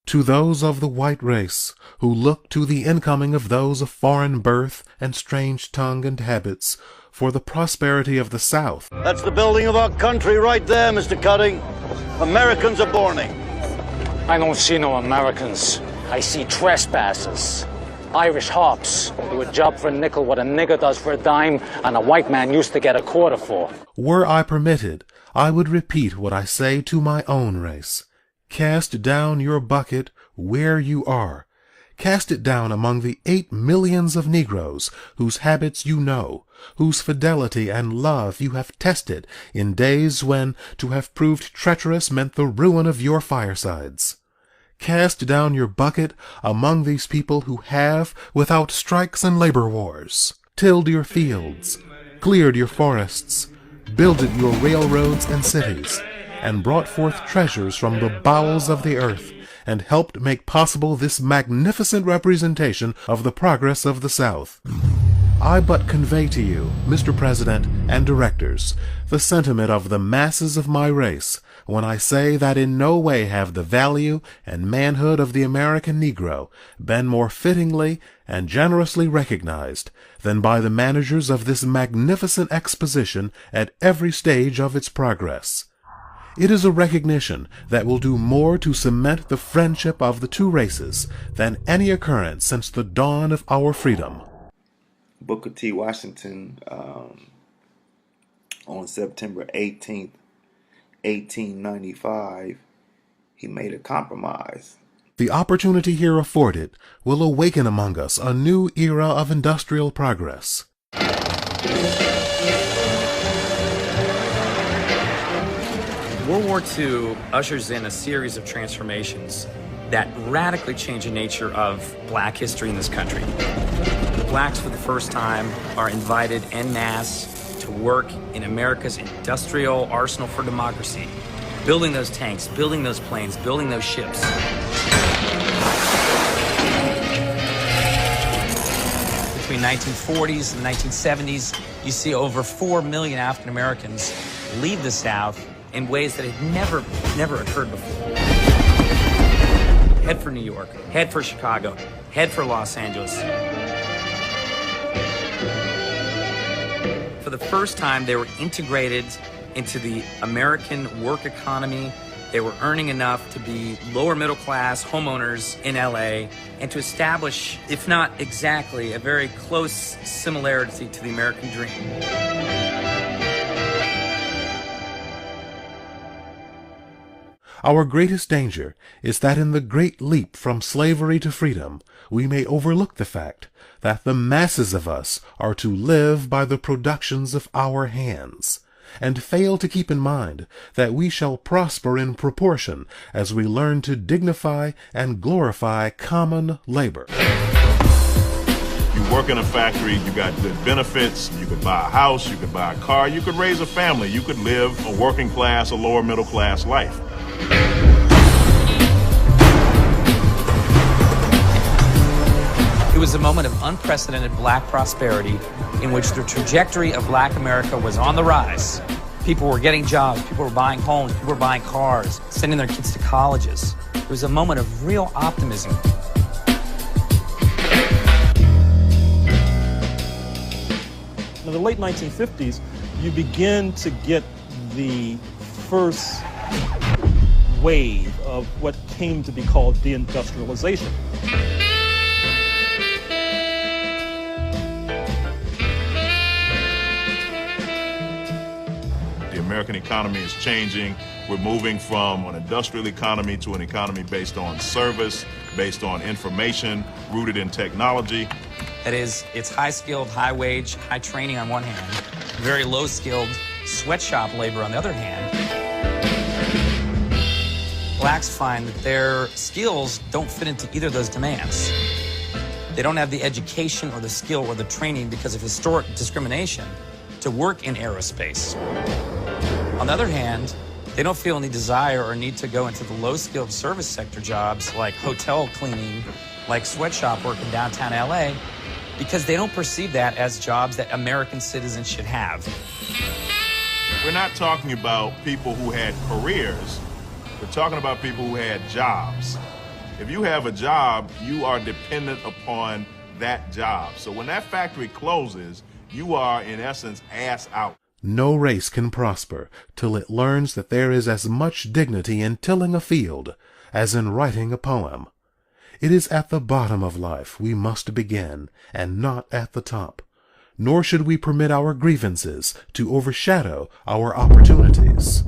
To those of the white race who look to the incoming of those of foreign birth and strange tongue and habits for the prosperity of the South. That's the building of our country right there, Mr. Cutting. Americans are borning. I don't see no Americans. I see trespassers. Irish hops do a job for a nickel what a nigger does for a dime and a white man used to get a quarter for. Were I permitted, I would repeat what I say to my own race. Cast down your bucket where you are. Cast it down among the 8 millions of Negroes whose habits you know, whose fidelity and love you have tested in days when to have proved treacherous meant the ruin of your firesides. Cast down your bucket among these people who have, without strikes and labor wars, tilled your fields, cleared your forests, builded your railroads and cities, and brought forth treasures from the bowels of the earth, and helped make possible this magnificent representation of the progress of the South. I but convey to you, Mr. President and Directors, the sentiment of the masses of my race when I say that in no way have the value and manhood of the American Negro been more fittingly and generously recognized than by the managers of this magnificent exposition at every stage of its progress. It is a recognition that will do more to cement the friendship of the two races than any occurrence since the dawn of our freedom. Booker T. Washington, on September 18th, 1895, he made a compromise. The opportunity here afforded will awaken among us a new era of industrial progress. World War II ushers in a series of transformations that radically change the nature of black history in this country. Blacks, for the first time, are invited en masse to work in America's industrial arsenal for democracy, building those tanks, building those planes, building those ships. Between 1940s and 1970s, you see over 4 million African Americans leave the South in ways that had never occurred before. Head for New York, head for Chicago, head for Los Angeles. For the first time, they were integrated into the American work economy. They were earning enough to be lower middle class homeowners in LA and to establish, if not exactly, a very close similarity to the American dream. Our greatest danger is that in the great leap from slavery to freedom, we may overlook the fact that the masses of us are to live by the productions of our hands, and fail to keep in mind that we shall prosper in proportion as we learn to dignify and glorify common labor. You work in a factory, you got good benefits, you could buy a house, you could buy a car, you could raise a family, you could live a working class, a lower middle class life. It was a moment of unprecedented black prosperity in which the trajectory of black America was on the rise. People were getting jobs, people were buying homes, people were buying cars, sending their kids to colleges. It was a moment of real optimism. In the late 1950s, you begin to get the first wave of what came to be called deindustrialization. The American economy is changing. We're moving from an industrial economy to an economy based on service, based on information, rooted in technology. That is, it's high-skilled, high-wage, high-training on one hand, very low-skilled sweatshop labor on the other hand. Blacks find that their skills don't fit into either of those demands. They don't have the education or the skill or the training because of historic discrimination to work in aerospace. On the other hand, they don't feel any desire or need to go into the low-skilled service sector jobs like hotel cleaning, like sweatshop work in downtown LA, because they don't perceive that as jobs that American citizens should have. We're not talking about people who had careers. We're talking about people who had jobs. If you have a job, you are dependent upon that job. So when that factory closes, you are, in essence, ass out. No race can prosper till it learns that there is as much dignity in tilling a field as in writing a poem. It is at the bottom of life we must begin, and not at the top. Nor should we permit our grievances to overshadow our opportunities.